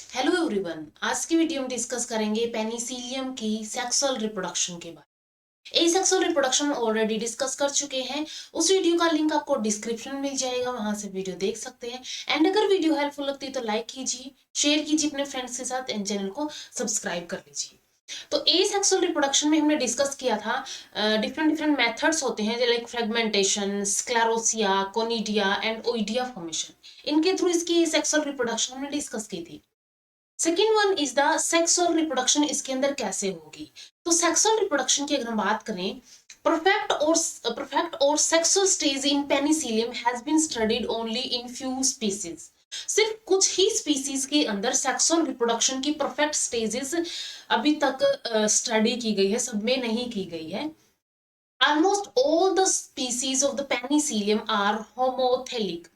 Hello everyone, आज की video में डिस्कस करेंगे पेनिसिलियम की सेक्सुअल रिप्रोडक्शन के बारे में। एसेक्सुअल रिप्रोडक्शन ऑलरेडी डिस्कस कर चुके हैं। उस वीडियो का लिंक आपको डिस्क्रिप्शन में मिल जाएगा, वहां से वीडियो देख सकते हैं। एंड अगर वीडियो हेल्पफुल लगती है तो लाइक कीजिए, शेयर कीजिए अपने फ्रेंड्स के साथ एंड चैनल को सब्सक्राइब कर लीजिए। तो एसेक्सुअल रिप्रोडक्शन में हमने डिस्कस किया था डिफरेंट डिफरेंट मेथड्स होते हैं, like fragmentation, sclerotia, conidia and oidia formation. इनके थ्रू इसकी सेक्सुअल रिप्रोडक्शन हमने डिस्कस की थी। Second one is the sexual reproduction, इसके अंदर कैसे होगी। तो सेक्सुअल रिप्रोडक्शन की अगर हम बात करें, परफेक्ट और sexual stage in penicillium has been studied only in few species. सिर्फ कुछ ही स्पीसीज के अंदर सेक्सुअल रिप्रोडक्शन की परफेक्ट स्टेजेस अभी तक स्टडी की गई है, सब में नहीं की गई है। Almost all the species of the penicillium are homothallic.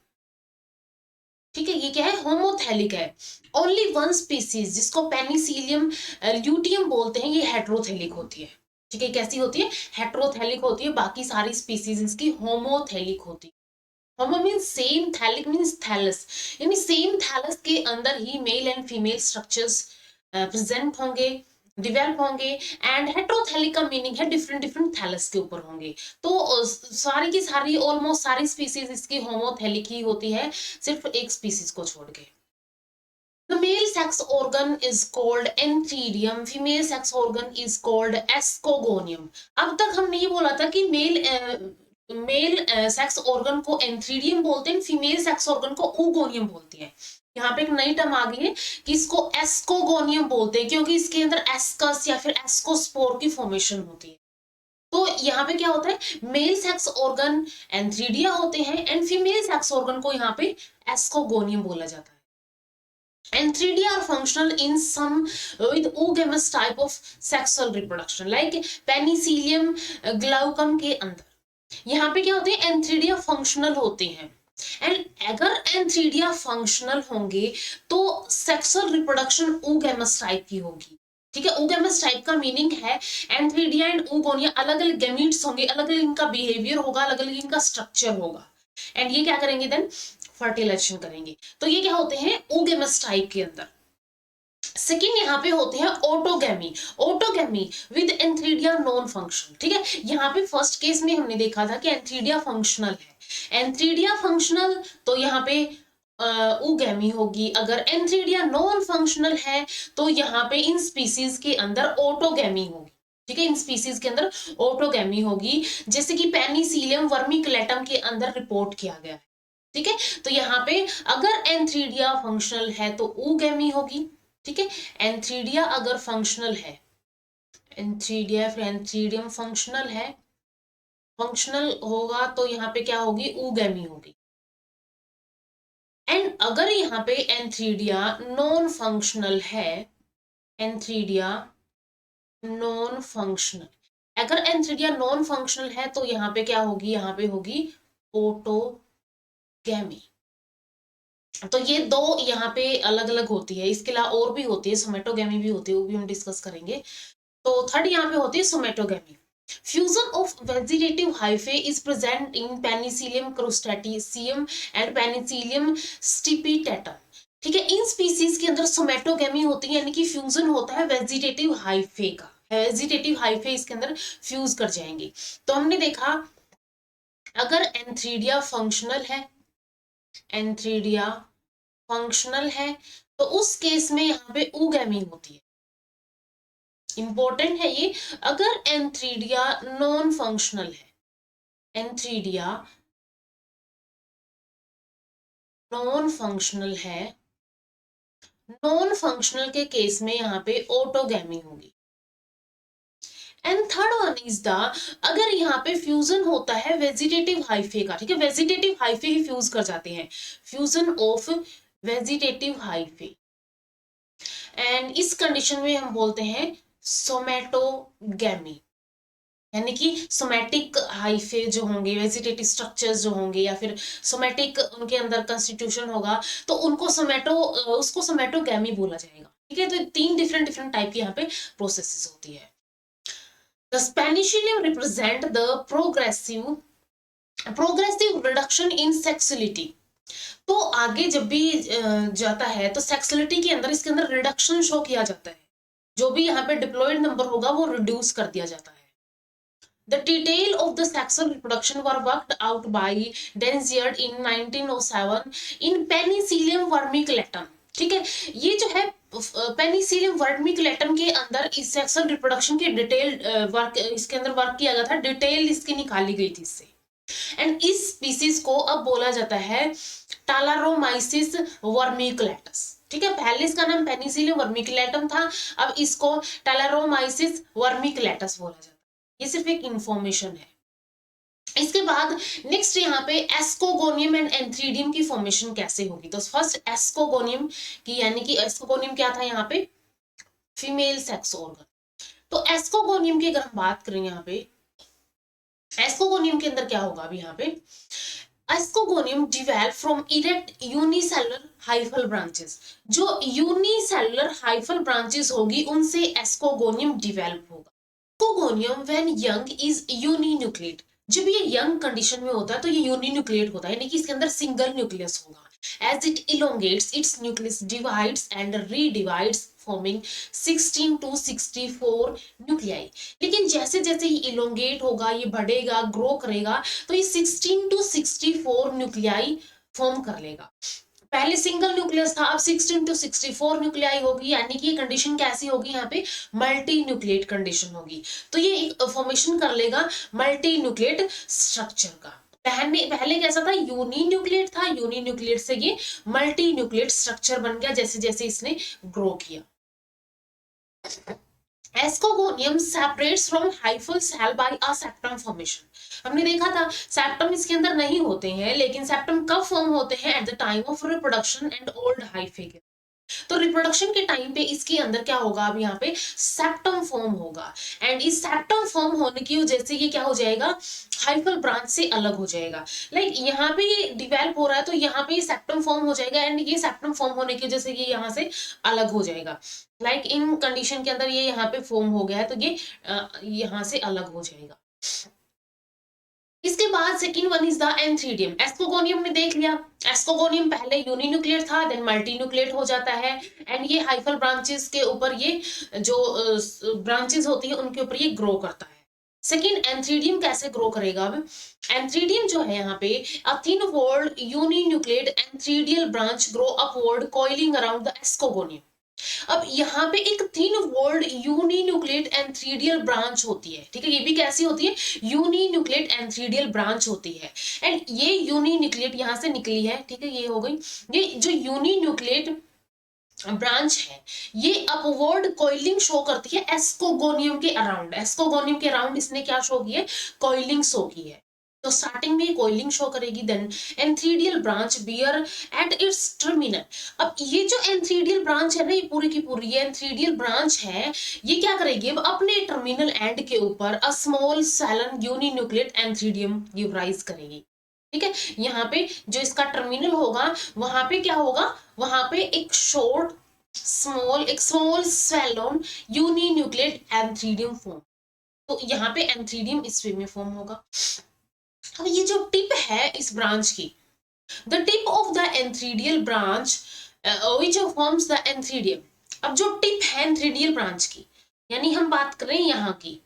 ठीक है, ये क्या है, होमोथेलिक है। ओनली वन स्पीसीज जिसको पेनिसिलियम ल्यूटियम बोलते हैं, ये हेट्रोथेलिक होती है। ठीक है, कैसी होती है, हेट्रोथेलिक होती है। बाकी सारी स्पीसीज इसकी होमोथेलिक होती है। Homo means same, thallic means thallus, यानी सेम थैलस के अंदर ही male and female structures present होंगे, डिवेल्प होंगे। एंड हेट्रोथेलिक का मीनिंग है डिफरेंट डिफरेंट थैलस के ऊपर होंगे। तो सारी की सारी, ऑलमोस्ट सारी स्पीसीज इसकी होमोथेलिक ही होती है, सिर्फ एक स्पीसीज को छोड़ के। The male sex organ is called antheridium, female sex organ is called escogonium। अब तक हमने ये बोला था कि मेल सेक्स ऑर्गन को एंथ्रीडियम बोलते हैं, फीमेल सेक्स ऑर्गन को oogoनियम बोलते हैं। यहाँ पे एक नई टर्म आ गई है कि इसको एस्कोगोनियम बोलते हैं, क्योंकि इसके अंदर एस्कस या फिर एस्कोस्पोर की फॉर्मेशन होती है। तो यहाँ पे क्या होता है, मेल सेक्स ऑर्गन एंथ्रीडिया होते हैं एंड फीमेल सेक्स ऑर्गन को यहाँ पे एस्कोगोनियम बोला जाता है। Antheridia are functional in some with oogamous type of sexual reproduction, like Penicillium glaucum के अंदर यहाँ पे क्या होते हैं, एंथ्रीडिया फंक्शनल होते हैं। एंड अगर एंथ्रीडिया फंक्शनल होंगे तो सेक्सुअल रिप्रोडक्शन oogamous टाइप की होगी। ठीक है, oogamous टाइप का मीनिंग है एंथ्रीडिया एंड oogonia अलग अलग गैमीट्स होंगे, अलग अलग इनका बिहेवियर होगा, अलग अलग इनका स्ट्रक्चर होगा। एंड ये क्या करेंगे देन, फर्टिलाइजेशन करेंगे। तो ये क्या होते हैं, oogamous टाइप के अंदर। सेकेंड यहाँ पे होते हैं autogamy. Autogamy with antheridia non function. ठीक है, यहाँ पे फर्स्ट केस में हमने देखा था कि एंथ्रीडिया फंक्शनल है। एंथ्रीडिया फंक्शनल तो यहाँ पे oogammy होगी। अगर एंथ्रीडिया नॉन फंक्शनल है तो यहाँ पे इन स्पीसीज के अंदर ऑटोगैमी होगी। ठीक है, इन स्पीसीज के अंदर ऑटोगैमी होगी, जैसे कि पेनिसिलियम वर्मिकुलेटम के अंदर रिपोर्ट किया गया है। ठीक है, तो यहाँ पे अगर एंथ्रीडिया फंक्शनल है तो oogammy होगी। ठीक है, एंथ्रीडिया अगर फंक्शनल है, एंथ्रीडिया फिर एंथ्रीडियम फंक्शनल है, फंक्शनल होगा तो यहाँ पे क्या होगी, oogammy होगी। एंड अगर यहाँ पे एंथ्रीडिया नॉन फंक्शनल है, एंथ्रीडिया नॉन फंक्शनल, अगर एंथ्रीडिया नॉन फंक्शनल है तो यहाँ पे क्या होगी, यहाँ पे होगी ऑटोगैमी। तो ये दो यहाँ पे अलग अलग होती है, इसके अलावा और भी होती है, सोमेटोगैमी भी होती है, वो भी हम डिस्कस करेंगे। तो थर्ड यहाँ पे होती है somatogamy. Fusion of vegetative hyphae is present in penicillium crustaceum and penicillium stipitatum. ठीक है, इन स्पीसीज के अंदर सोमेटोगैमी होती है, यानी कि फ्यूजन होता है वेजिटेटिव हाइफे का। वेजिटेटिव हाइफे इसके अंदर फ्यूज कर जाएंगे। तो हमने देखा अगर एंथ्रीडिया फंक्शनल है, एंथ्रीडिया फंक्शनल है तो उस केस में यहाँ पे oogammy होती है। इंपॉर्टेंट है ये। अगर एंथ्रीडिया नॉन फंक्शनल है, एंथ्रीडिया नॉन फंक्शनल है, नॉन फंक्शनल के केस में यहाँ पे ऑटोगैमी होगी। And third one is the, अगर यहाँ पे फ्यूजन होता है वेजिटेटिव हाइफे का। ठीक है, वेजिटेटिव हाइफे ही फ्यूज कर जाते हैं, fusion of vegetative hyphae. And इस कंडीशन में हम बोलते हैं सोमेटोगैमी, यानी कि सोमैटिक हाइफे जो होंगे, वेजिटेटिव स्ट्रक्चर्स जो होंगे या फिर सोमैटिक उनके अंदर कंस्टिट्यूशन होगा तो उनको उसको सोमेटोगैमी बोला जाएगा। ठीक है, तो तीन डिफरेंट डिफरेंट टाइप की यहाँ पे प्रोसेसेस होती है। The Penicillium represent the progressive reduction in sexuality. तो आगे जब भी जाता है तो सेक्सुअलिटी के अंदर इसके अंदर रिडक्शन शो किया जाता है, जो भी यहाँ पे डिप्लॉयड नंबर होगा वो रिड्यूस कर दिया जाता है। The detail of the sexual reproduction were worked out by Denziard in 1907 in Penicillium vermiculatum। ठीक है, ये जो है पेनिसिलियम वर्मिकुलेटम के अंदर इस सेक्सुअल रिप्रोडक्शन की डिटेल वर्क इसके अंदर वर्क किया गया था, डिटेल इसकी निकाली गई थी इससे। एंड इस स्पीसीज को अब बोला जाता है टालारोमाइसिस वर्मिकुलेटस। ठीक है, पहले इसका नाम पेनिसिलियम वर्मिकुलेटम था, अब इसको टालारोमाइसिस वर्मिकुलेटस बोला जाता है। ये सिर्फ एक इंफॉर्मेशन है। इसके बाद नेक्स्ट यहाँ पे एस्कोगोनियम एंड एंथ्रीडियम की फॉर्मेशन कैसे होगी। तो फर्स्ट एस्कोगोनियम की, यानी कि एस्कोगोनियम क्या था यहाँ पे, फीमेल सेक्स ऑर्गन। तो एस्कोगोनियम की अगर हम बात करें यहाँ पे, एस्कोगोनियम के अंदर क्या होगा अभी यहाँ पे, ascogonium develop from erect unicellular hyphal branches. जो यूनिसेलुलर हाइफल ब्रांचेस होगी उनसे एस्कोगोनियम डिवेल्प होगा। Ascogonium when young is uninucleate. जब ये यंग कंडीशन में होता है तो ये यूनिन्यूक्लिएट होता है, यानी कि इसके अंदर सिंगल न्यूक्लियस होगा। As it elongates its nucleus divides and redivides forming 16 to 64 nuclei. लेकिन जैसे जैसे ये इलोंगेट होगा, ये बढ़ेगा, ग्रो करेगा, तो ये 16 to 64 न्यूक्लियाई फॉर्म कर लेगा। पहले सिंगल न्यूक्लियस था, अब 16 to 64 न्यूक्लियाई होगी, यानी कि ये कंडीशन कैसी होगी यहाँ पे, मल्टी न्यूक्लिएट कंडीशन होगी। तो ये एक फॉर्मेशन कर लेगा मल्टी न्यूक्लिएट स्ट्रक्चर का। पहले कैसा था, यूनी न्यूक्लिएट था, यूनी न्यूक्लिएट से ये मल्टी न्यूक्लिएट स्ट्रक्चर बन गया जैसे जैसे इसने ग्रो किया। Ascogonium separates from hyphal cell by a septum formation. हमने देखा था सेप्टम इसके अंदर नहीं होते हैं, लेकिन सेप्टम कब फॉर्म होते हैं, at the time of reproduction and old hyphae. तो रिप्रोडक्शन के टाइम पे इसके अंदर क्या होगा, अब यहाँ पे सेप्टम फॉर्म होगा, एंड इस सेप्टम फॉर्म होने की वजह से ये क्या हो जाएगा, हाइफल ब्रांच से अलग हो जाएगा। लाइक यहाँ पे ये डिवेल्प हो रहा है तो यहाँ पे ये सेप्टम फॉर्म हो जाएगा, एंड ये सेप्टम फॉर्म होने की वजह से ये यहाँ से अलग हो जाएगा। लाइक इन कंडीशन के अंदर ये यहाँ पे फॉर्म हो गया है तो ये यहाँ से अलग हो जाएगा। इसके बाद second one is the antheridium. Ascogonium ने देख लिया, एस्कोगोनियम पहले यूनिन्यूक्लिएट था, देन मल्टीन्यूक्लिएट हो जाता है, एंड ये हाइफल ब्रांचेस के ऊपर ये जो ब्रांचेस होती है उनके ऊपर ये ग्रो करता है। सेकंड एंथ्रीडियम कैसे ग्रो करेगा, अब एंथ्रीडियम जो है यहाँ पे a thin walled uninucleate antheridial branch grow upward coiling around the ascogonium. अब यहाँ पे एक thin walled uninucleate antheridial branch होती है। ठीक है, ये भी कैसी होती है, यूनिन्यूक्लिएट एंथ्रीडियल ब्रांच होती है, एंड ये यूनिन्यूक्लिएट यहाँ से निकली है। ठीक है, ये हो गई, ये जो यूनिन्यूक्लिएट ब्रांच है ये अपवर्ड कॉइलिंग शो करती है एस्कोगोनियम के अराउंड। एस्कोगोनियम के अराउंड इसने क्या शो की है, कॉइलिंग शो की है। तो स्टार्टिंग में कॉइलिंग शो करेगी, then antheridial branch bear at its terminal. अब ये जो एंथ्रीडियल ब्रांच है ना, ये पूरी की पूरी ये एंथ्रीडियल ब्रांच है, ये क्या करेगी, अब अपने टर्मिनल एंड के ऊपर a small Selan uninucleate antheridium गिवराइज करेगी। ठीक है, यहाँ पे जो इसका टर्मिनल होगा वहां पे क्या होगा, वहां पे एक स्मॉल सेलोन यूनिन्यूक्लिएट एंथ्रीडियम फॉर्म। तो यहाँ पे एंथ्रीडियम इस वे में फॉर्म होगा। अब ये जो टिप है इस ब्रांच की, the tip of the antheridial branch which forms the antheridium. अब जो टिप है एंथ्रीडियल ब्रांच की, यानी हम बात कर रहे हैं यहाँ की,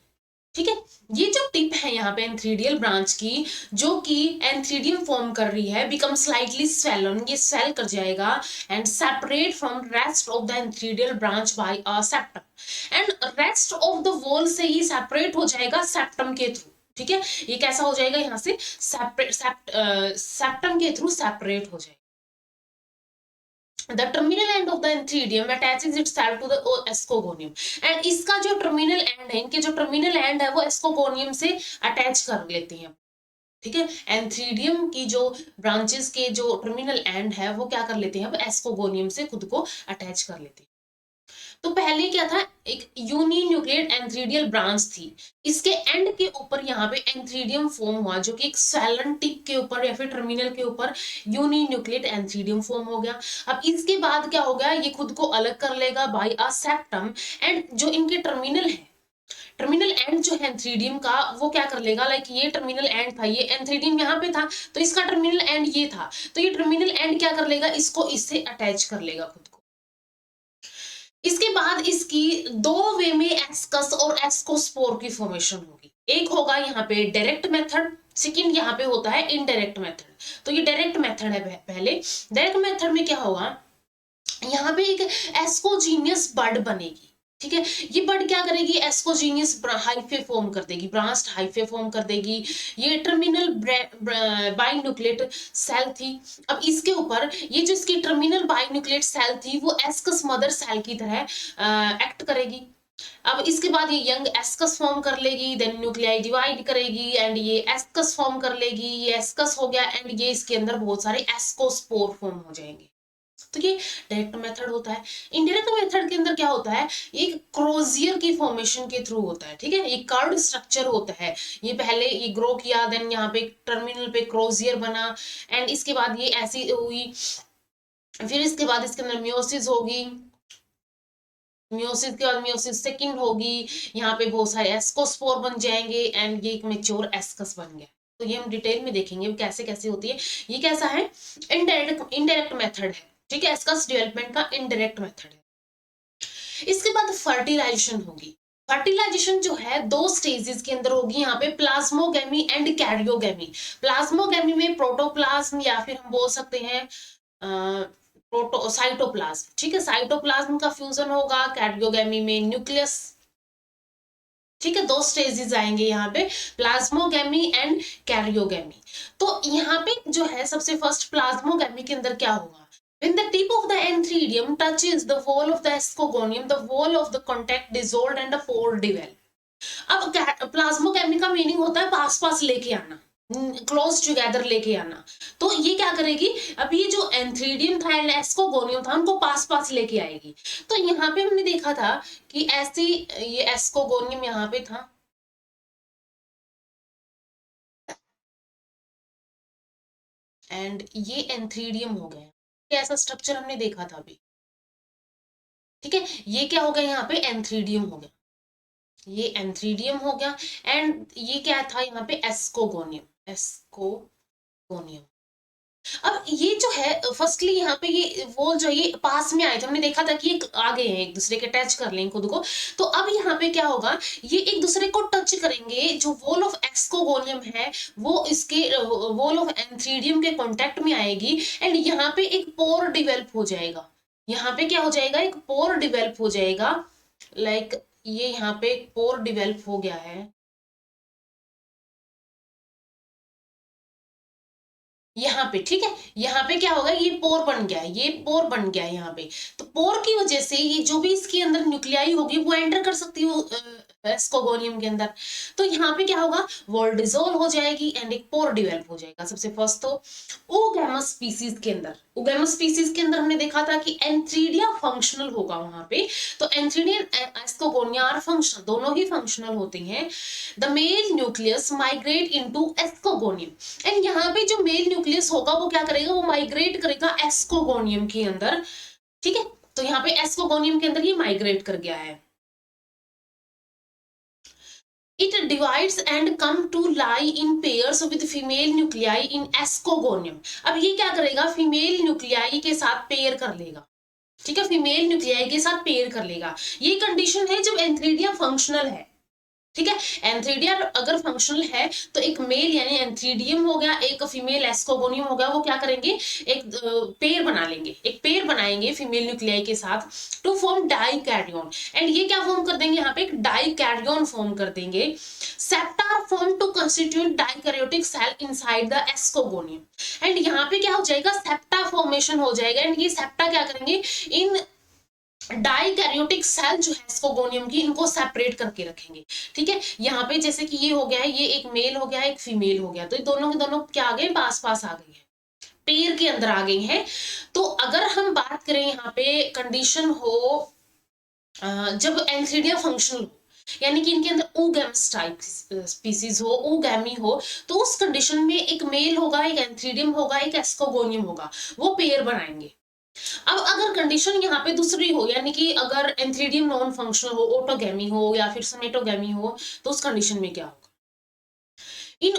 ठीक है, ये जो टिप है यहाँ पे एंथ्रीडियल ब्रांच की जो कि एंथ्रीडियम फॉर्म कर रही है, बिकम स्लाइटली स्वेलन, ये स्वेल कर जाएगा, and separate from rest of the antheridial branch by a septum, and rest of the wall से ही सेपरेट हो जाएगा सेप्टम के थ्रू। ठीक है, ये कैसा हो जाएगा, यहाँ से सेप्टम के थ्रू सेपरेट हो जाएगा। The terminal end of the entheridium attaches itself to the escogonium, and इसका जो टर्मिनल एंड है, इनके जो टर्मिनल एंड है वो एस्कोगोनियम से अटैच कर लेते हैं। ठीक है, एंथ्रीडियम की जो ब्रांचेस के जो टर्मिनल एंड है वो क्या कर लेते हैं, अब एस्कोगोनियम से खुद को अटैच कर लेते हैं। तो पहले क्या था, एक यूनिन्यूक्लिएट एंथ्रीडियल ब्रांच थी, इसके एंड के ऊपर यहाँ पे एंथ्रीडियम फॉर्म हुआ, जो कि एक सेलन टिप के ऊपर या फिर टर्मिनल के ऊपर यूनिन्यूक्लिएट एंथ्रीडियम फॉर्म हो गया। अब इसके बाद क्या हो गया, ये खुद को अलग कर लेगा बाय अ सेप्टम, एंड जो इनके टर्मिनल है, टर्मिनल एंड जो है एंथ्रीडियम का वो क्या कर लेगा, लाइक ये टर्मिनल एंड था, ये एंथ्रीडियम यहाँ पे था, तो इसका टर्मिनल एंड ये था, तो ये टर्मिनल एंड क्या कर लेगा, इसको इससे अटैच कर लेगा खुद को। इसके बाद इसकी दो वे में एस्कस और एस्कोस्पोर की फॉर्मेशन होगी। एक होगा यहाँ पे डायरेक्ट मेथड, सेकंड यहाँ पे होता है इनडायरेक्ट मेथड। तो ये डायरेक्ट मेथड है पहले। डायरेक्ट मेथड में क्या होगा, यहाँ पे एक एस्कोजीनियस बड बनेगी, ठीक है। ये बड क्या करेगी, एस्कोजीनियस हाइफे फॉर्म कर देगी, ब्रांच्ड हाइफे फॉर्म कर देगी। ये टर्मिनल बाइन्यूक्लिएट सेल थी। अब इसके ऊपर ये जो इसकी टर्मिनल बाइन्यूक्लिएट सेल थी वो एस्कस मदर सेल की तरह एक्ट करेगी। अब इसके बाद ये यंग एस्कस फॉर्म कर लेगी, देन न्यूक्लियाई डिवाइड करेगी एंड ये एस्कस फॉर्म कर लेगी। ये एस्कस हो गया एंड ये इसके अंदर बहुत सारे एस्कोस्पोर फॉर्म हो जाएंगे। तो ये डायरेक्ट मेथड होता है। इनडायरेक्ट मेथड के अंदर क्या होता है, एक क्रोजियर की फॉर्मेशन के थ्रू होता है, ठीक है। ये कर्व्ड स्ट्रक्चर होता है। ये पहले ये ग्रो किया, देन यहाँ पे टर्मिनल पे क्रोजियर बना एंड इसके बाद ये ऐसी हुई, फिर इसके बाद इसके अंदर मियोसिस होगी, मियोसिस के बाद मियोसिस सेकंड होगी, यहाँ पे बहुत सारे एस्कोस्पोर बन जाएंगे एंड ये एक मैच्योर एस्कस बन गया। तो ये हम डिटेल में देखेंगे कैसे कैसे होती है। ये कैसा है, इनडायरेक्ट मेथड है, ठीक है। एस्कस डेवलपमेंट का इनडायरेक्ट मेथड है। इसके बाद फर्टिलाइजेशन होगी। फर्टिलाइजेशन जो है दो स्टेजेस के अंदर होगी, यहाँ पे प्लाज्मोगेमी एंड कैरियोगेमी। प्लाज्मोगेमी में प्रोटोप्लाज्म या फिर हम बोल सकते हैं साइटोप्लाज्म, ठीक है। साइटोप्लाज्म का फ्यूजन होगा, कैरियोगेमी में न्यूक्लियस, ठीक है। दो स्टेजेस आएंगे यहाँ पे, प्लाज्मोगेमी एंड कैरियोगेमी। तो यहाँ पे जो है सबसे फर्स्ट प्लाज्मोगेमी के अंदर क्या होगा, when the tip of the antheridium touches the wall of the escogonium, the wall of the contact dissolved and a pore develop। अब प्लाज्मोगेमी का मीनिंग होता है पास पास लेके आना, क्लोज टुगेदर लेके आना। तो ये क्या करेगी, अब ये जो एंथ्रीडियम था एंड एस्कोगोनियम था उनको पास पास लेके आएगी। तो यहाँ पे हमने देखा था कि ऐसी ये एस्कोगोनियम यहाँ पे था एंड ये एंथ्रीडियम हो गया, ऐसा स्ट्रक्चर हमने देखा था अभी, ठीक है। ये क्या हो गया, यहाँ पे एंथ्रीडियम हो गया, ये एंथ्रीडियम हो गया एंड ये क्या था यहाँ पे एस्कोगोनियम, एस्कोगोनियम। अब ये जो है फर्स्टली यहाँ पे ये वो जो ये पास में आए थे, हमने देखा था कि ये आ गए हैं एक दूसरे के टच कर लेंगे खुद को। तो अब यहाँ पे क्या होगा, ये एक दूसरे को टच करेंगे, जो वॉल ऑफ एक्सकोगोनियम है वो इसके वॉल ऑफ एंथ्रीडियम के कांटेक्ट में आएगी एंड यहाँ पे एक पोर डिवेल्प हो जाएगा। यहाँ पे क्या हो जाएगा, एक पोर डिवेल्प हो जाएगा, लाइक ये यहाँ पे एक पोर डिवेल्प हो गया है यहाँ पे, ठीक है। यहाँ पे क्या होगा, ये पोर बन गया, ये पोर बन गया यहाँ पे। तो पोर की वजह से ये जो भी इसके अंदर न्यूक्लियाई होगी वो एंटर कर सकती है एस्कोगोनियम के अंदर। तो यहाँ पे क्या होगा, वॉल डिसॉल्व हो जाएगी एंड एक पोर डेवलप हो जाएगा। सबसे फर्स्ट तो ओगैमस स्पीसीज के अंदर, ओगैमस स्पीसीज के अंदर हमने देखा था कि एंथ्रीडिया फंक्शनल होगा वहां पे। तो एंथ्रीडियन एस्कोगोनिया आर फंक्शनल, दोनों ही फंक्शनल होती हैं। The mail nucleus migrate into ascogonium and यहाँ पे जो मेल न्यूक्लियस होगा वो क्या करेगा, वो माइग्रेट करेगा एस्कोगोनियम के अंदर, ठीक है। तो यहाँ पे एस्कोगोनियम के अंदर ये माइग्रेट कर गया है। It divides and come to lie in pairs with female nuclei in escogonium। अब ये क्या करेगा, फीमेल न्यूक्लियाई के साथ पेयर कर लेगा, ठीक है। फीमेल न्यूक्लियाई के साथ पेयर कर लेगा। ये कंडीशन है जब एंथ्रीडिया फंक्शनल है, ठीक है। एंथ्रीडिया अगर फंक्शनल है तो एक मेल यानी एंथ्रीडियम हो गया, एक फीमेल एस्कोगोनियम हो गया, वो क्या करेंगे, एक पेयर बना लेंगे, एक पेयर बनाएंगे फीमेल न्यूक्लियाई के साथ टू फॉर्म डाइकैरियन एंड ये क्या फॉर्म कर देंगे, यहाँ पे एक डाइकैरियन फॉर्म कर देंगे। Septa form to constitute dikaryotic cell inside the ascogonium and यहाँ पे क्या हो जाएगा, सेप्टा फॉर्मेशन हो जाएगा एंड ये सेप्टा क्या करेंगे, इन डाइकैरियोटिक सेल जो है एस्कोगोनियम की इनको सेपरेट करके रखेंगे, ठीक है। यहाँ पे जैसे कि ये हो गया है, ये एक मेल हो गया, एक फीमेल हो गया, तो ये दोनों के दोनों क्या आ गए, पास पास आ गए हैं, पेयर के अंदर आ गई हैं। तो अगर हम बात करें यहाँ पे कंडीशन हो जब एंथ्रीडिया फंक्शनल हो, यानी कि इनके अंदर ओगैमस टाइप स्पीसीज हो, ओगैमी हो, तो उस कंडीशन में एक मेल होगा, एक एंथ्रीडियम होगा, एक एस्कोगोनियम होगा, वो पेयर बनाएंगे। अब अगर कंडीशन यहाँ पे दूसरी हो, यानी कि अगर एंथ्रीडियम नॉन फंक्शनल हो, ऑटोगैमी हो या फिर समेटोगैमी हो, तो उस कंडीशन में क्या होगा? इन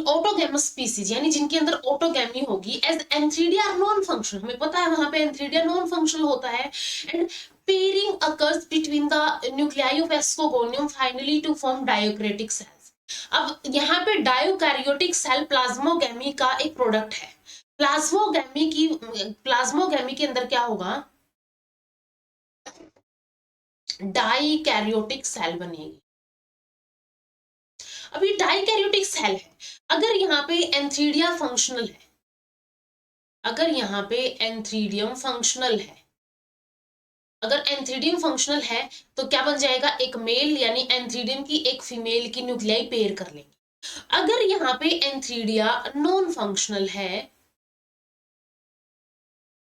ऑटोगैमस स्पीसीज यानी जिनके अंदर ऑटोगैमी होगी, as antheridia are non functional, हमें पता है वहां पे एंथ्रीडिया नॉन फंक्शनल होता है, and pairing occurs between the nuclei of ascogonium finally to form dikaryotic cells. अब यहाँ पे डायोकैरियोटिक सेल प्लाज्मोगैमी का एक प्रोडक्ट है। प्लाज्मोगैमी के अंदर क्या होगा? डाइकैरियोटिक सेल बनेगी। अब ये डाइकैरियोटिक सेल है, अगर यहाँ पे एंथ्रीडिया फंक्शनल है, अगर यहाँ पे एंथ्रीडियम फंक्शनल है, अगर एंथ्रीडियम फंक्शनल है तो क्या बन जाएगा? एक मेल यानी एंथ्रीडियम की एक फीमेल की न्यूक्लियाई पेयर कर लेंगे। अगर यहाँ पे एंथ्रीडिया नॉन फंक्शनल है,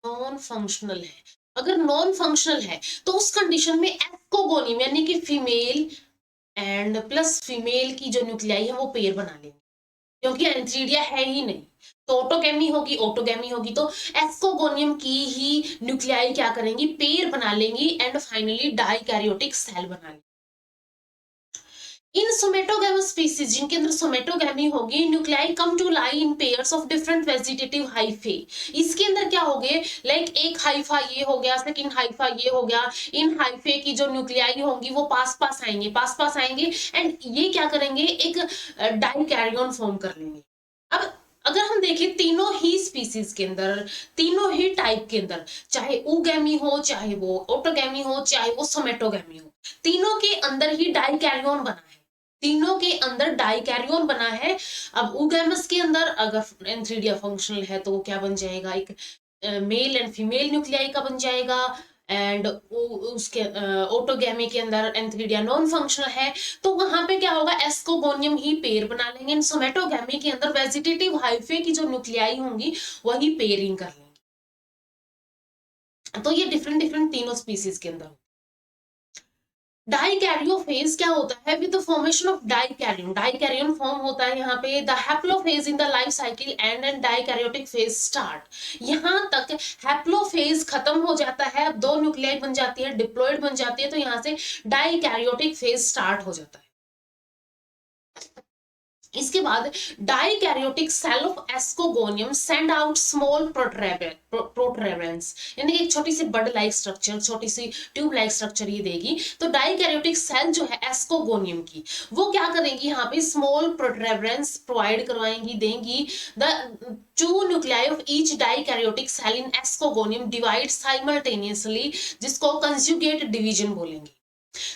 अगर नॉन फंक्शनल है तो उस कंडीशन में एस्कोगोनियम यानी कि फीमेल एंड प्लस फीमेल की जो न्यूक्लियाई है वो पेयर बना लेंगे, क्योंकि एंथ्रीडिया है ही नहीं, तो ऑटोगैमी होगी तो एस्कोगोनियम की ही न्यूक्लियाई क्या करेंगी? पेयर बना लेंगी एंड फाइनली डाइकैरियोटिक सेल बना लेंगी। इन सोमेटोगैमस स्पीसीज जिनके अंदर सोमेटोगैमी होगी, nuclei come to lie in pairs of different vegetative hyphae. इसके अंदर क्या हो गए? लाइक एक हाइफा ये हो गया, सेकंड हाइफा ये हो गया, इन हाइफे की जो न्यूक्लियाई होंगी वो पास पास आएंगे एंड ये क्या करेंगे? एक डाइकैरियन फॉर्म कर लेंगे। अब अगर हम देखें तीनों ही स्पीसीज के अंदर, तीनों ही टाइप के अंदर, चाहे ऊगैमी हो, चाहे वो ऑटोगैमी हो, चाहे वो सोमेटोगैमी हो, तीनों के अंदर ही डाइकैरियन बना है, तीनों के अंदर डाइकैरियन बना है। अब ऊगैमस के अंदर अगर एंथ्रीडिया फंक्शनल है तो वो क्या बन जाएगा? एक मेल एंड फीमेल न्यूक्लियाई का बन जाएगा, एंड उसके ऑटोगैमी के अंदर एंथ्रीडिया नॉन फंक्शनल है तो वहां पे क्या होगा? एस्कोगोनियम ही पेयर बना लेंगे। इन सोमेटोगैमी के अंदर वेजिटेटिव हाइफे की जो न्यूक्लियाई होंगी वही पेयरिंग कर लेंगे। तो ये डिफरेंट डिफरेंट तीनों स्पीसीज के अंदर। डाइकैरियोफेज क्या होता है? With the formation of dikaryon form होता है यहाँ पे। The haplophase in the life cycle and dikaryotic phase start. यहाँ तक हैप्लोफेज खत्म हो जाता है, अब दो न्यूक्लियाई बन जाती है, डिप्लॉइड बन जाती है, तो यहाँ से डाइकैरियोटिक फेज स्टार्ट हो जाता है। इसके बाद dikaryotic cell of ascogonium send out small protuberances, यानी कि एक छोटी सी बड लाइक स्ट्रक्चर, छोटी सी ट्यूब लाइक स्ट्रक्चर ये देगी। तो डाइकैरियोटिक सेल जो है एस्कोगोनियम की, वो क्या करेंगी? यहाँ पे स्मॉल प्रोट्रेवेंस प्रोवाइड करवाएंगी, देंगी। The two nuclei of each dikaryotic cell in ascogonium divide simultaneously, जिसको कंजुगेट डिवीजन बोलेंगे।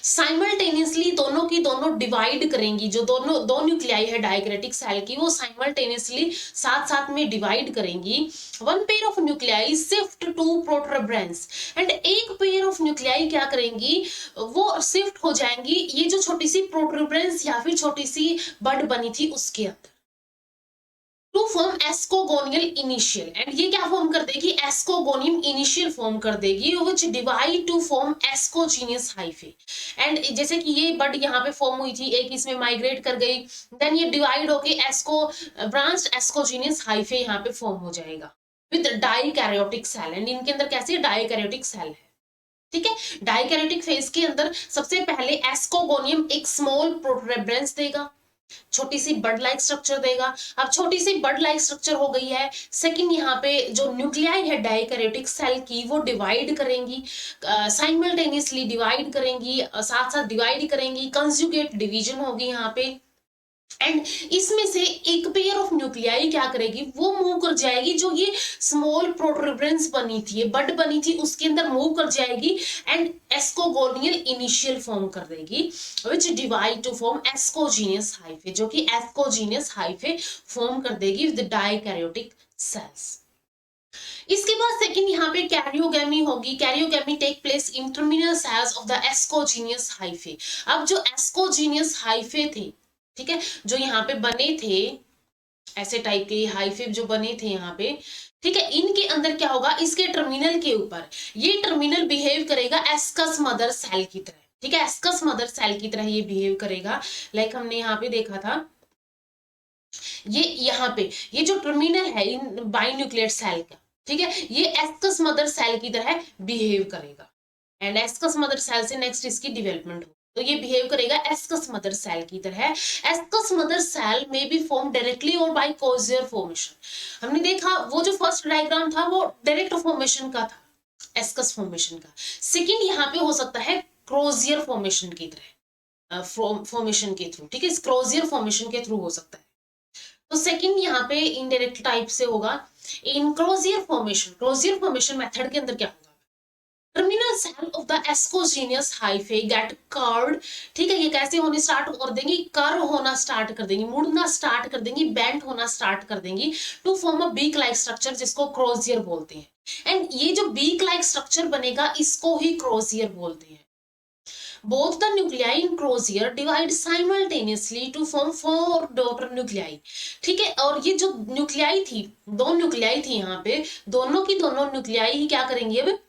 साइमल्टेनियसली दोनों की दोनों डिवाइड करेंगी, जो दो न्यूक्लियाई है डाइकैरियोटिक सेल की, वो साइमल्टेनियसली साथ साथ में डिवाइड करेंगी। One pair of nuclei shift to protuberance, and एक पेयर ऑफ न्यूक्लियाई क्या करेंगी? वो शिफ्ट हो जाएंगी ये जो छोटी सी प्रोट्रूबरेंस या फिर छोटी सी बड बनी थी उसके अंदर, टू फॉर्म एस्कोगोनियल इनिशियल। एंड ये क्या फॉर्म कर देगी? एस्कोगोनियम इनिशियल फॉर्म कर देगी, which divide to form ascogenous hyphae. And जैसे कि ये बड यहाँ पे फॉर्म हुई थी, एक इसमें माइग्रेट कर गई, देन ये डिवाइड होके एस्को ब्रांच एस्कोजीनियस हाइफे यहाँ पे फॉर्म हो जाएगा विद डाइकैरियोटिक सेल। एंड इनके अंदर कैसे डाइकैरियोटिक सेल है, ठीक है। डाइकैरियोटिक फेज के अंदर सबसे पहले एस्कोगोनियम एक स्मॉल प्रोट्रूबरेंस देगा, छोटी सी बड लाइक स्ट्रक्चर देगा। अब छोटी सी बड लाइक स्ट्रक्चर हो गई है। सेकंड, यहाँ पे जो न्यूक्लियाई है डाइकैरियोटिक सेल की वो डिवाइड करेंगी, साइमल्टेनियसली डिवाइड करेंगी, साथ साथ डिवाइड करेंगी, कंजुगेट डिवीजन होगी यहाँ पे। एंड इसमें से एक पेयर ऑफ न्यूक्लियाई क्या करेगी? वो मूव कर जाएगी, जो ये स्मॉल प्रोट्रूबरेंस बनी थी, बड बनी थी, उसके अंदर मूव कर जाएगी एंड एस्कोगोनियल इनिशियल फॉर्म कर देगी, which divide to form ascogenous hyphae, जो कि एस्कोजीनियस हाइफे फॉर्म कर देगी विद डाइकैरियोटिक सेल्स। इसके बाद सेकंड यहाँ पे कैरियोगैमी होगी। Karyogamy take place in terminal cells of the ascogenous hyphae. अब जो एस्कोजीनियस हाइफे थे, ठीक है, जो यहाँ पे बने थे ऐसे टाइप के हाइफे जो बने थे यहाँ पे, ठीक है, इनके अंदर क्या होगा? इसके टर्मिनल के ऊपर ये टर्मिनल बिहेव करेगा एस्कस मदर सेल की तरह, ठीक है, एस्कस मदर सेल की तरह ये बिहेव करेगा। लाइक हमने यहाँ पे देखा था, ये यहाँ पे ये जो टर्मिनल है इन बाइन्यूक्लियेट सेल का, ठीक है, ये एस्कस मदर सेल की तरह बिहेव करेगा एंड एस्कस मदर सेल से नेक्स्ट इसकी डेवलपमेंट हो, तो ये बिहेव करेगा एस्कस मदर सेल की तरह। एस्कस मदर सेल में बी फॉर्म डायरेक्टली और बाय कोजियर फॉर्मेशन। हमने देखा वो जो फर्स्ट डायग्राम था वो डायरेक्ट फॉर्मेशन का था, एस्कस फॉर्मेशन का। सेकंड यहाँ पे हो सकता है क्रोजियर फॉर्मेशन की तरह, फॉर्मेशन के थ्रू, ठीक है, क्रोजियर फॉर्मेशन के थ्रू हो सकता है। तो सेकंड यहाँ पे इनडायरेक्ट टाइप से होगा। इन क्रोजियर फॉर्मेशन मेथड के अंदर क्या होगा, terminal cell of the ascogenous hyphae get curved, ठीक है, ये कैसे होने स्टार्ट कर देंगी, कर्व होना स्टार्ट कर देंगी, मुड़ना स्टार्ट कर देंगी, बेंट होना स्टार्ट कर देंगी to form a beak like structure जिसको क्रोजियर बोलते हैं। एंड ये जो बीक लाइक स्ट्रक्चर बनेगा इसको ही क्रोजियर बोलते हैं। Both the nuclei in crozier divide simultaneously to form 4 daughter nuclei, ठीक है, और ये जो न्यूक्लियाई थी, दो न्यूक्लियाई थी यहाँ पे, दोनों की दोनों न्यूक्लियाई ही क्या करेंगी अब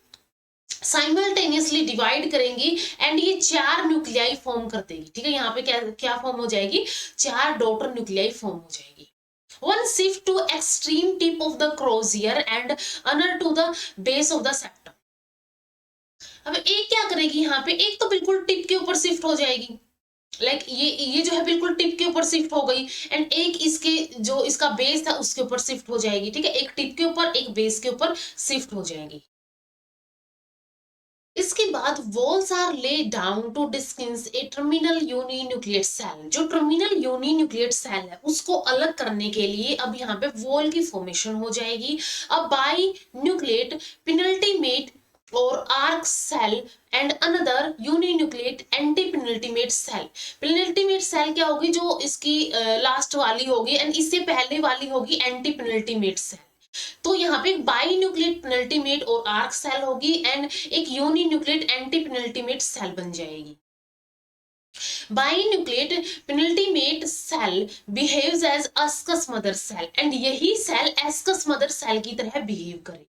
साइमल्टेनियसली डिवाइड करेंगी एंड ये 4 न्यूक्लियाई फॉर्म कर देगी, ठीक है, यहाँ पे क्या क्या फॉर्म हो जाएगी, 4 डॉटर न्यूक्लियाई फॉर्म हो जाएगी। One shift to extreme tip of the crozier and another to the base of the septum। अब एक क्या करेगी यहाँ पे, एक तो बिल्कुल टिप के ऊपर शिफ्ट हो जाएगी, लाइक ये जो है बिल्कुल टिप के ऊपर शिफ्ट हो गई एंड एक इसके जो इसका बेस था उसके ऊपर शिफ्ट हो जाएगी, ठीक है, एक टिप के ऊपर एक बेस के ऊपर शिफ्ट हो जाएगी। इसके बाद walls are lay down to distinguish a terminal uninucleate cell. जो टर्मिनल यूनिन्यूक्लियेट सेल है उसको अलग करने के लिए अब यहाँ पे वॉल की फॉर्मेशन हो जाएगी। अब बाई न्यूक्लियेट पेनल्टीमेट और arc cell and another uninucleate antepenultimate cell. Penultimate cell क्या होगी, जो इसकी लास्ट वाली होगी एंड इससे पहले वाली होगी एंटी पेनल्टीमेट सेल। तो यहाँ पे बाई न्यूक्लियेट पेनल्टीमेट और आर्क सेल होगी एंड एक uninucleate antepenultimate cell बन जाएगी। Binucleate penultimate cell behaves as ascus mother cell and यही सेल एस्कस मदर सेल की तरह बिहेव करेगी।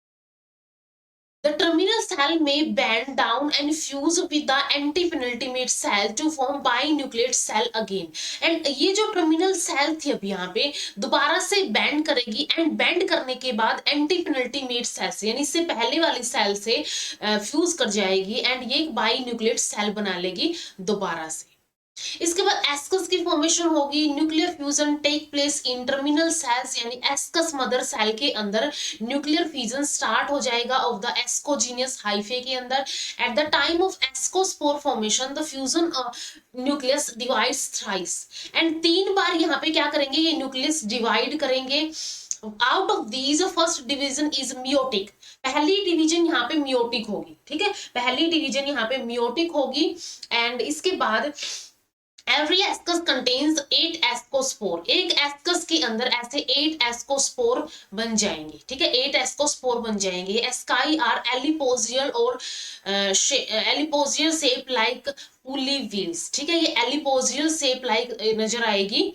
The terminal cell may bend down and fuse with the anti-penultimate cell to form binucleate cell again। and ये जो terminal cell थी अब यहाँ पे दोबारा से bend करेगी एंड bend करने के बाद anti-penultimate cell से यानी इससे पहले वाली सेल से फ्यूज कर जाएगी एंड ये एक बाइन्यूक्लिएट सेल बना लेगी दोबारा से। इसके बाद एस्कस की फॉर्मेशन होगी। Nuclear fusion take place in terminal cells यानी एस्कस मदर सेल के अंदर न्यूक्लियर फ्यूजन स्टार्ट हो जाएगा ऑफ द एस्कोजीनियस हाइफे के अंदर। At the time of ascospore formation the fusion nucleus divides thrice and 3 बार यहाँ पे क्या करेंगे, ये न्यूक्लियस डिवाइड करेंगे। Out of these first division is meiotic. पहली डिवीजन यहाँ पे मियोटिक होगी, ठीक है, पहली डिवीजन यहाँ पे मियोटिक होगी एंड इसके बाद Every ascus contains 8 एस्कोस्पोर। एक एस्कस के अंदर ऐसे 8 एस्कोस्पोर बन जाएंगे, ठीक है, 8 एस्कोस्पोर बन जाएंगे। एस्काई आर एलिपोजियल और एलिपोजियल शेप लाइक पुली व्हील्स, ठीक है, ये एलिपोजियल शेप लाइक नजर आएगी।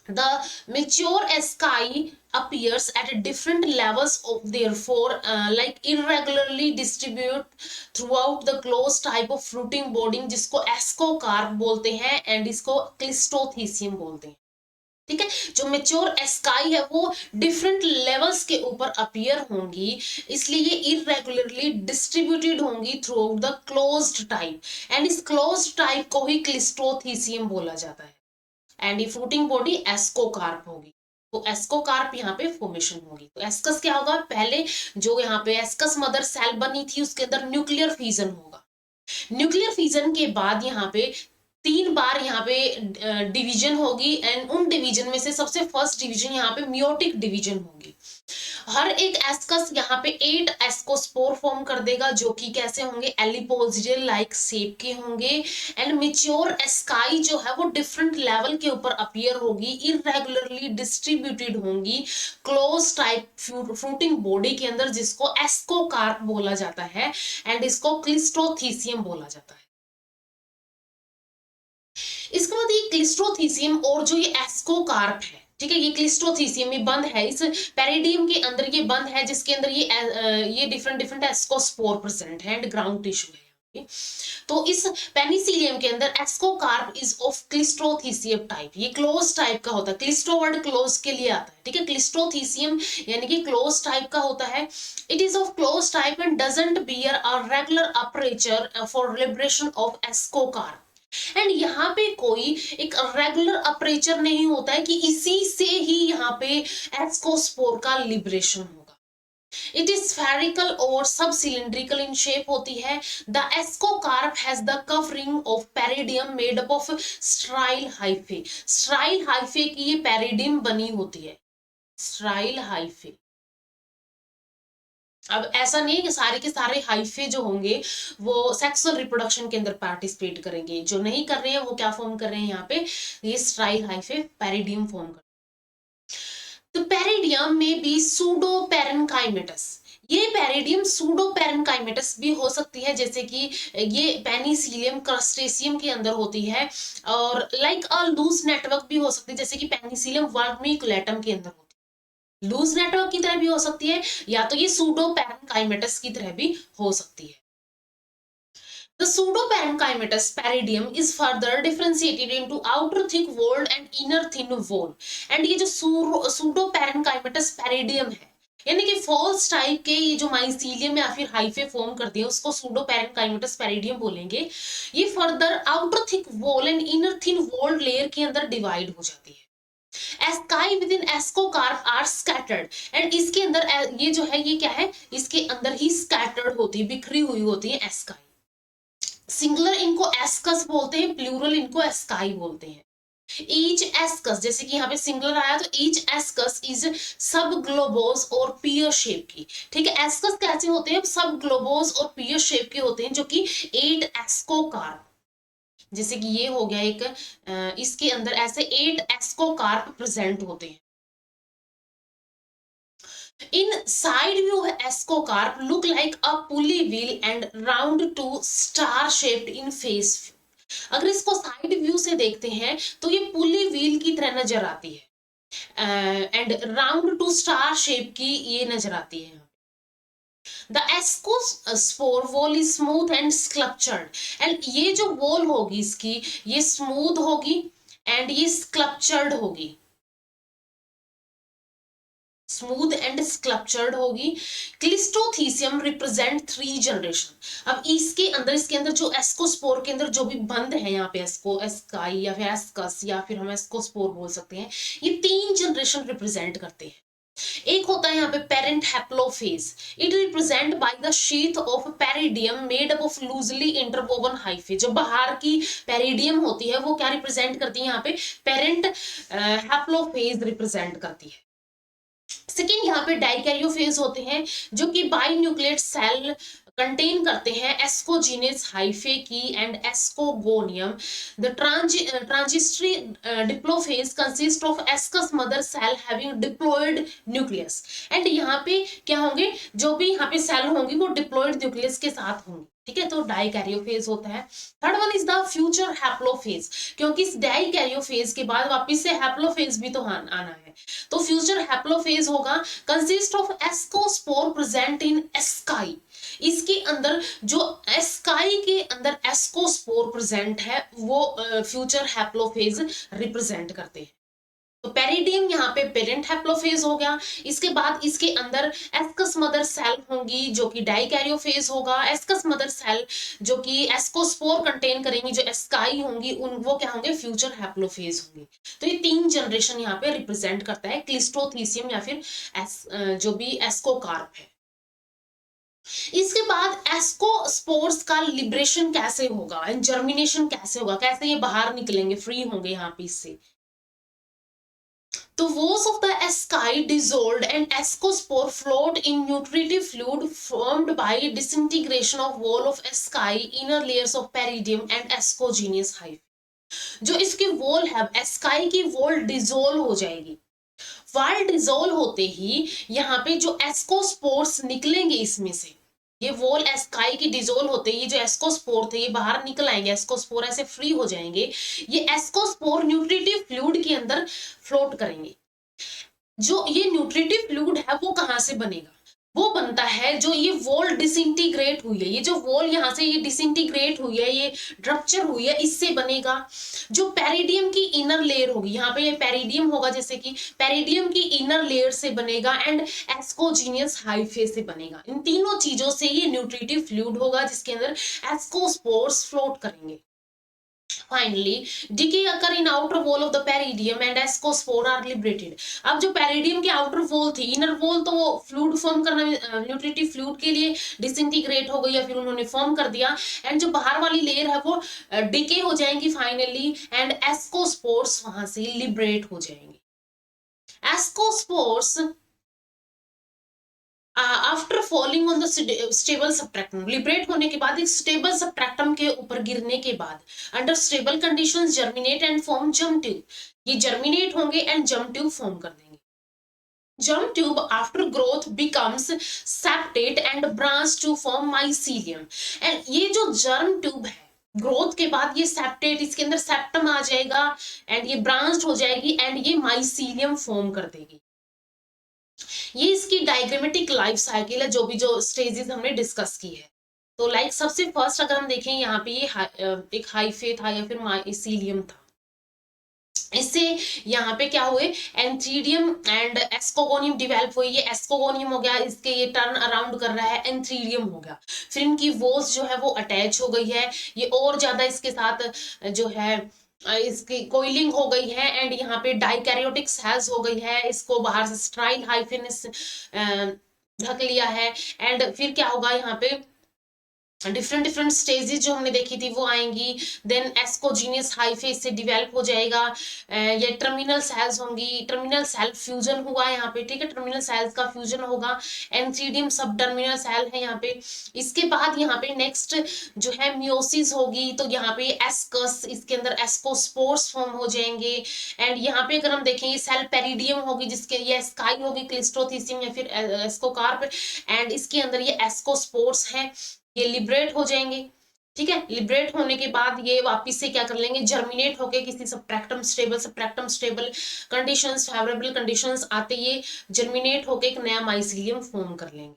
The mature asci appears at different levels of therefore like irregularly distribute throughout the closed type of fruiting body जिसको एस्कोकार्प बोलते हैं एंड इसको क्लिस्टोथीसियम बोलते हैं, ठीक है। जो मेच्योर एस्काई है वो डिफरेंट लेवल्स के ऊपर अपीयर होंगी, इसलिए ये इरेगुलरली डिस्ट्रीब्यूटेड होंगी through out the closed type and इस क्लोज्ड टाइप को ही क्लिस्टोथीसियम बोला जाता है एंड ये फ्रूटिंग बॉडी एस्कोकार्प होगी। तो एस्कोकार्प यहाँ पे फॉर्मेशन होगी। तो एस्कस क्या होगा, पहले जो यहाँ पे एस्कस मदर सेल बनी थी उसके अंदर न्यूक्लियर फिजन होगा। न्यूक्लियर फिजन के बाद यहाँ पे 3 बार यहाँ पे डिवीजन होगी एंड उन डिवीजन में से सबसे फर्स्ट डिवीजन यहाँ पे मियोटिक डिवीजन होगी। हर एक एस्कस यहाँ पे 8 एस्कोस्पोर फॉर्म कर देगा जो कि कैसे होंगे, एलिपोजियल लाइक शेप के होंगे एंड मेच्योर एस्काई जो है वो डिफरेंट लेवल के ऊपर अपीयर होगी, इरेगुलरली डिस्ट्रीब्यूटेड होंगी क्लोज टाइप फ्रूटिंग बॉडी के अंदर जिसको एस्कोकार्प बोला जाता है एंड इसको क्लिस्टोथीसियम बोला जाता है। इसके बाद ये क्लिस्टोथीसियम और जो ये एस्कोकार्प है, ठीक है, ये क्लिस्टोथीसियम में बंद है, इस पेरिडियम के अंदर ये बंद है जिसके अंदर ये डिफरेंट डिफरेंट एस्कोस्पोर प्रेजेंट है एंड ग्राउंड टिश्यू है। तो इस पेनिसिलियम के अंदर एस्कोकार्प इज ऑफ क्लिस्ट्रोथीसियम टाइप, ये क्लोज टाइप का होता है, क्लिस्ट्रो वर्ड क्लोज के लिए आता है, ठीक है, क्लिस्ट्रोथीसियम यानी कि क्लोज टाइप का होता है। It is of close type and doesn't bear a regular aperture for liberation of ascocarp. And यहाँ पे कोई एक रेगुलर अपर्चर नहीं होता है कि इसी से ही यहाँ पे एस्कोस्पोर का लिबरेशन होगा। इट इज स्फेरिकल और सब सिलिंड्रिकल इन शेप होती है। The ascocarp has the covering of peridium made up of sterile hyphae, sterile hyphae की ये पेरिडियम बनी होती है, स्ट्राइल हाइफे। अब ऐसा नहीं है कि सारे के सारे हाइफे जो होंगे वो सेक्सुअल रिप्रोडक्शन के अंदर पार्टिसिपेट करेंगे, जो नहीं कर रहे हैं वो क्या फॉर्म कर रहे हैं यहाँ पे, ये स्ट्राइल हाइफे पेरिडियम फॉर्म कर। तो पेरिडियम में भी सूडो पेरेन्काइमेटस, ये पेरिडियम सूडो पेरेन्काइमेटस भी हो सकती है, जैसे कि ये पेनिसिलियम क्रस्टेशियम के अंदर होती है, और लाइक अ लूज नेटवर्क भी हो सकती है, जैसे कि पेनिसिलियम वर्मिकुलेटम के अंदर होती है, लूज नेटवर्क की तरह भी हो सकती है, या तो ये सूडो पेरेन्काइमेटस की तरह भी हो सकती है। The pseudoparenchymatous peridium is further differentiated into outer thick walled and inner thin wall. And ये जो pseudoparenchymatous peridium है, यानी कि फॉल्स टाइप के ये जो माइसीलियम या फिर हाइफे फॉर्म करती है उसको pseudoparenchymatous peridium बोलेंगे। ये further outer thick wall and inner thin walled layer के अंदर डिवाइड हो जाती है। Asci within ascocarp are scattered, and इसके अंदर ये जो है ये क्या है, इसके अंदर ही स्कैटर्ड होती है, बिखरी हुई होती है एस्काई। सिंगुलर इनको एस्कस बोलते हैं, प्लूरल इनको एस्काई बोलते हैं। ईच एस्कस, जैसे कि यहाँ पे सिंगुलर आया तो ईच एस्कस इज सब ग्लोबोस और पियर शेप की, ठीक है। एस्कस कैसे होते हैं, सब ग्लोबोस और पियर शेप के होते हैं, जो कि 8 एस्कोकार्प, जैसे कि ये हो गया एक, इसके अंदर ऐसे 8 एस्कोकार्प प्रेजेंट होते हैं। In side view, ascocarp look like a pulley wheel and round to star shaped in face view. अगर इसको साइड व्यू से देखते हैं तो ये पुली व्हील की तरह नजर आती है, and round to star shape की ये नजर आती है। The ascospore wall is smooth and sculptured, and ये जो वॉल होगी इसकी ये स्मूथ होगी एंड ये स्कल्पचर्ड होगी, स्मूथ एंड स्कल्पचर्ड होगी। Cleistothecium represent 3 generation. अब इसके अंदर जो एस्कोस्पोर के अंदर जो भी बंद है यहाँ पे एस्काई या फिर एस्कस या फिर हम एस्कोस्पोर बोल सकते हैं, ये 3 जनरेशन रिप्रेजेंट करते हैं। एक होता है यहाँ पे parent haplophase, it represent by the sheath of peridium made up of loosely interwoven hyphae. जो बाहर की पेरिडियम होती है वो क्या रिप्रेजेंट करती है, यहाँ पे पेरेंट हैप्लोफेज रिप्रेजेंट करती है। सेकेंड यहाँ पे डाइकैरियोफेज होते हैं जो कि बाइन्यूक्लिएट सेल कंटेन करते हैं एस्कोजीनियस हाइफे की and ascogonium. The transitory diplophase consist of ascus mother cell having diploid nucleus, and यहाँ पे क्या होंगे, जो भी यहाँ पे सेल होंगी वो डिप्लॉयड न्यूक्लियस के साथ होंगी, ठीक है, तो डाइकैरियोफेज होता है। Third one is the future haplophase, क्योंकि इस डाइकैरियोफेज के बाद वापस से हैप्लोफेज भी तो आना है, तो फ्यूचर हैप्लोफेज होगा consist of ascospore present in ASCII. इसके अंदर जो एस्काई के अंदर एस्कोस्पोर प्रेजेंट है वो फ्यूचर हैप्लोफेज रिप्रेजेंट करते हैं। तो पेरिडियम यहाँ पे पेरेंट हैप्लोफेज हो गया, इसके बाद इसके अंदर एस्कस मदर सेल होंगी जो कि डाइकैरियोफेज होगा। एस्कस मदर सेल जो कि एस्कोस्पोर कंटेन करेंगी, जो एस्काई होंगी उन वो क्या होंगे, फ्यूचर हैप्लोफेज होंगी। तो ये 3 जनरेशन यहाँ पे रिप्रेजेंट करता है क्लिस्टोथीसियम या फिर जो भी एस्कोकार्प है। इसके बाद एस्कोस्पोर्स का लिबरेशन कैसे होगा एंड जर्मिनेशन कैसे होगा, कैसे ये बाहर निकलेंगे, फ्री होंगे यहाँ पे इससे। The walls of the asci dissolved and ascospore float in nutritive fluid formed by disintegration of wall of asci, inner layers of peridium and ascogenous hyphae. जो इसकी वॉल है, एस्काई की वॉल डिजोल्व हो जाएगी। वॉल डिजोल्व होते ही यहाँ पे जो एस्कोस्पोर्स निकलेंगे इसमें से, ये वॉल एस्काई की डिजोल्व होते ही जो एस्कोस्पोर थे ये बाहर निकल आएंगे, एस्कोस्पोर ऐसे फ्री हो जाएंगे। ये एस्कोस्पोर न्यूट्रिटिव फ्लूइड के अंदर फ्लोट करेंगे। जो ये न्यूट्रिटिव फ्लूइड है वो कहाँ से बनेगा, वो बनता है जो ये वॉल डिसइंटीग्रेट हुई है, ये जो वॉल यहाँ से ये डिसइंटीग्रेट हुई है, ये रप्चर हुई है, इससे बनेगा। जो पेरिडियम की इनर लेयर होगी, यहाँ पे ये पेरिडियम होगा, जैसे कि पेरिडियम की इनर लेयर से बनेगा एंड एस्कोजीनियस हाइफे से बनेगा। इन तीनों चीजों से ये न्यूट्रिटिव फ्लूइड होगा जिसके अंदर एस्कोस्पोर्स फ्लोट करेंगे। Finally, decay occur in outer wall of the peridium and ascospore are liberated. अब जो पेरिडियम की आउटर वॉल थी, इनर वॉल तो वो फ्लूइड फॉर्म करना, न्यूट्रिटिव फ्लूइड के लिए डिसइंटीग्रेट हो गई या फिर उन्होंने फॉर्म कर दिया, एंड जो बाहर वाली लेयर है वो डिके हो जाएंगी फाइनली, एंड एस्कोस्पोर्स वहां से लिबरेट हो जाएंगे। Ascospores after falling on the stable substratum, liberate होने के बाद एक स्टेबल सबट्रैक्टम के ऊपर गिरने के बाद under stable conditions germinate and form germ tube, ये जर्मिनेट होंगे एंड जर्म ट्यूब फॉर्म कर देंगे। Germ tube after growth becomes septate and branch to form mycelium, and ये जो जर्म ट्यूब है ग्रोथ के बाद ये सेप्टेट, इसके अंदर सेप्टम आ जाएगा एंड ये ब्रांच हो जाएगी एंड ये माइसीलियम फॉर्म कर देगी। ये इसकी डायग्रामेटिक लाइफ साइकिल है, जो भी जो स्टेजेस हमने डिस्कस की है। तो लाइक सबसे फर्स्ट अगर हम देखें यहाँ पे ये एक हाइफे था या फिर माइसीलियम था, इससे यहाँ पे क्या हुए, एंथ्रीडियम एंड एस्कोगोनियम डेवलप हुई, ये एस्कोगोनियम हो गया, इसके ये टर्न अराउंड कर रहा है, एंथ्रीडियम हो गया, फिर इनकी वॉल्स जो है वो अटैच हो गई है, ये और ज्यादा इसके साथ जो है इसकी कोइलिंग हो गई है एंड यहाँ पे डाइकैरियोटिक सेल्स हो गई है, इसको बाहर से स्ट्राइल हाइफिन ढक लिया है, एंड फिर क्या होगा यहाँ पे डिफरेंट डिफरेंट स्टेजेस जो हमने देखी थी वो आएंगी, देन एस्कोजीनियस हाइफे इससे डिवेलप हो जाएगा, ये टर्मिनल सेल्स होंगी, टर्मिनल सेल फ्यूजन हुआ यहाँ पे, ठीक है, टर्मिनल सेल्स का फ्यूजन होगा, एंथ्रीडियम सब टर्मिनल सेल है यहाँ पे। इसके बाद यहाँ पे नेक्स्ट जो है मियोसिस होगी, तो यहाँ पे एस्कस, इसके अंदर एस्कोस्पोर्स फॉर्म हो जाएंगे, एंड यहाँ पे अगर हम देखें ये सेल पेरिडियम होगी, जिसके ये स्काई होगी, क्लिस्ट्रोथीसियम या फिर एस्कोकार्प, एंड इसके अंदर ये एस्कोस्पोर्स हैं, ये लिबरेट हो जाएंगे, ठीक है। लिबरेट होने के बाद ये वापिस से क्या कर लेंगे, जर्मिनेट होके किसी सबट्रैक्टम स्टेबल कंडीशंस, फेवरेबल कंडीशंस आते ये जर्मिनेट होके एक नया माइसीलियम फॉर्म कर लेंगे।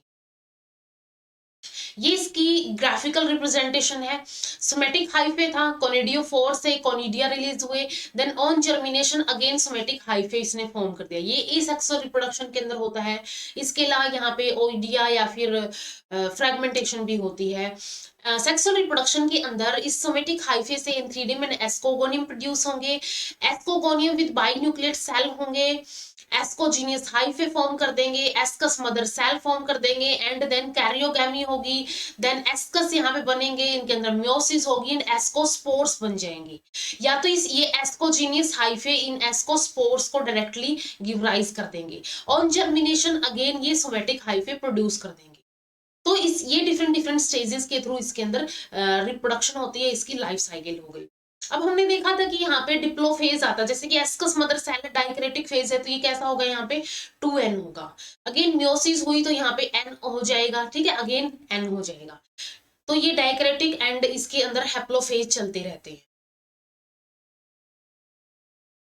ये इसकी ग्राफिकल रिप्रेजेंटेशन है। सोमेटिक हाइफे था, कोनिडियोफोर से कोनिडिया रिलीज हुए, then on germination again somatic hyphae इसने फॉर्म कर दिया, ये एसेक्सुअल रिप्रोडक्शन के अंदर होता है। इसके अलावा यहाँ पे ओइडिया या फिर फ्रेगमेंटेशन भी होती है। सेक्सुअल रिप्रोडक्शन के अंदर इस सोमेटिक हाइफे से एंथ्रीडियम एंड एस्कोगोनियम प्रोड्यूस होंगे, एस्कोगोनियम विद बाइन्यूक्लिएट सेल होंगे, एस्कोजीनियस हाइफे फॉर्म कर देंगे, एस्कस मदर सेल फॉर्म कर देंगे, एंड देन कैरियोगैमी होगी, देन एस्कस यहाँ पे बनेंगे, इनके अंदर मियोसिस होगी एंड एस्कोस्पोर्स बन जाएंगे। या तो इस ये एस्कोजीनियस हाइफे इन एस्कोस्पोर्स को डायरेक्टली गिव राइज कर देंगे, ऑन जर्मिनेशन अगेन ये सोमेटिक हाइफे प्रोड्यूस कर देंगे। तो इस ये डिफरेंट डिफरेंट स्टेजेस के थ्रू इसके अंदर रिप्रोडक्शन होती है, इसकी लाइफ साइकिल हो गई। अब हमने देखा था कि यहाँ पे डिप्लोफेज आता है, जैसे कि एस्कस मदर सेल डाइक्रेटिक फेज है, तो ये कैसा होगा, यहाँ पे 2n होगा, अगेन मियोसिस हुई तो यहाँ पे n हो जाएगा, ठीक है, अगेन n हो जाएगा। तो ये डाइक्रेटिक एंड इसके अंदर हैप्लोफेज चलते रहते हैं।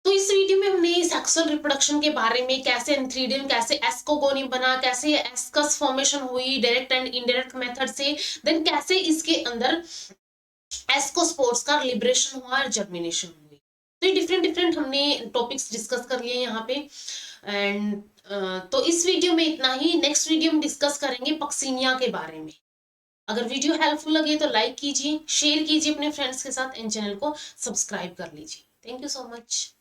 तो इस वीडियो में हमने सेक्सुअल रिप्रोडक्शन के बारे में, कैसे एंथ्रीडियम, कैसे एस्कोगोनियम बना, कैसे एस्कस फॉर्मेशन हुई डायरेक्ट एंड इनडायरेक्ट मेथड से, देन कैसे इसके अंदर एस्कोस्पोर्स का लिबरेशन हुआ और जर्मिनेशन हुई। तो ये डिफरेंट डिफरेंट हमने टॉपिक्स डिस्कस कर लिए यहाँ पे, एंड तो इस वीडियो में इतना ही। नेक्स्ट वीडियो में डिस्कस करेंगे पक्सीनिया के बारे में। अगर वीडियो हेल्पफुल लगे तो लाइक कीजिए, शेयर कीजिए अपने फ्रेंड्स के साथ, इन चैनल को सब्सक्राइब कर लीजिए। Thank you so much.